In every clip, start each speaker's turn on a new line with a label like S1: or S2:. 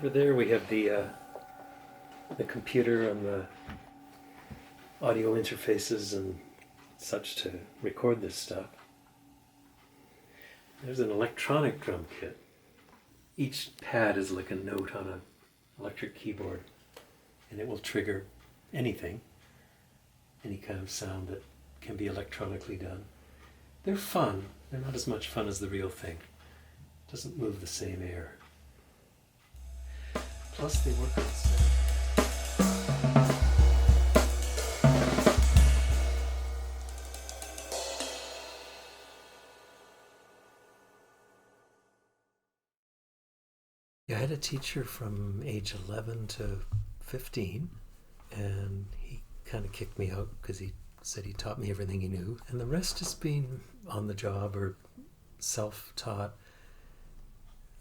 S1: over there we have the computer and the audio interfaces and such to record this stuff. There's an electronic drum kit. Each pad is like a note on an electric keyboard, and it will trigger anything, any kind of sound that can be electronically done. They're fun. They're not as much fun as the real thing. It doesn't move the same air. Plus they work on sound. I had a teacher from age 11 to 15, and he kind of kicked me out because he said he taught me everything he knew. And the rest has been on the job or self-taught.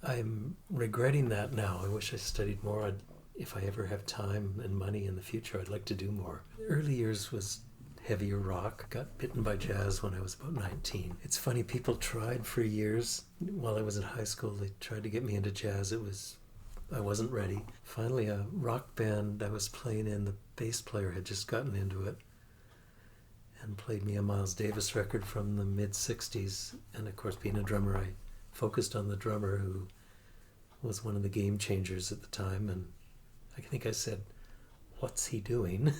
S1: I'm regretting that now. I wish I studied more. If I ever have time and money in the future, I'd like to do more. Early years was heavier rock. Got bitten by jazz when I was about 19. It's funny, people tried for years. While I was in high school, they tried to get me into jazz. I wasn't ready. Finally, a rock band I was playing in, the bass player had just gotten into it and played me a Miles Davis record from the mid-60s. And of course, being a drummer, I focused on the drummer who was one of the game changers at the time. And I think I said, "What's he doing?"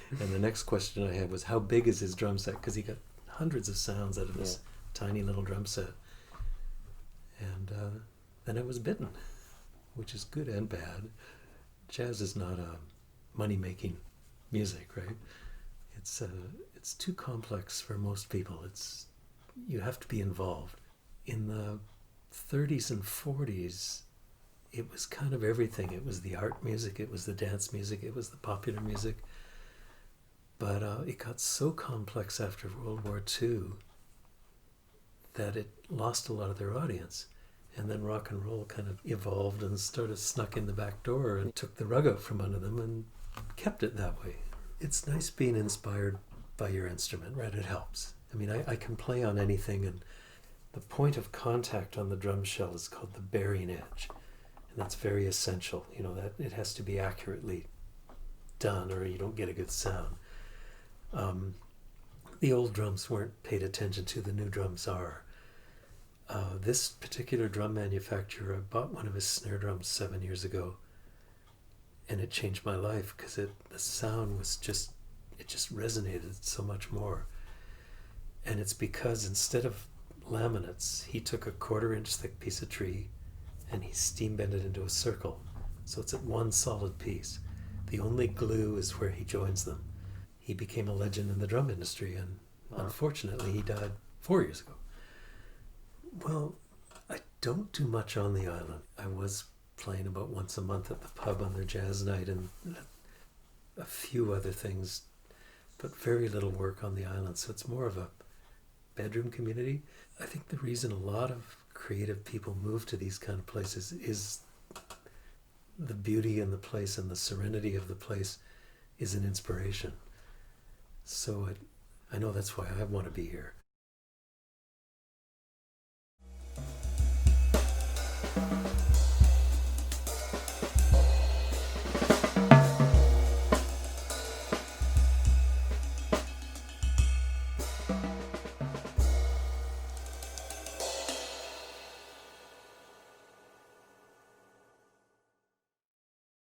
S1: And the next question I had was, how big is his drum set? Because he got hundreds of sounds out of this tiny little drum set. And then I was bitten, which is good and bad. Jazz is not a money-making music, right? It's too complex for most people. You have to be involved. In the 30s and 40s, it was kind of everything. It was the art music, it was the dance music, it was the popular music. But it got so complex after World War II that it lost a lot of their audience. And then rock and roll kind of evolved and snuck in the back door and took the rug out from under them and kept it that way. It's nice being inspired by your instrument, right? It helps. I mean, I can play on anything, and the point of contact on the drum shell is called the bearing edge. And that's very essential, that it has to be accurately done or you don't get a good sound. The old drums weren't paid attention to, the new drums are. This particular drum manufacturer, I bought one of his snare drums 7 years ago, and it changed my life because the sound was just resonated so much more. And it's because instead of laminates, he took a 1/4-inch thick piece of tree and he steam bent it into a circle. So it's at one solid piece. The only glue is where he joins them. He became a legend in the drum industry, and unfortunately he died 4 years ago. Well, I don't do much on the island. I was playing about once a month at the pub on their jazz night and a few other things, but very little work on the island. So it's more of a bedroom community. I think the reason a lot of creative people move to these kind of places is the beauty in the place and the serenity of the place is an inspiration. So I know that's why I want to be here.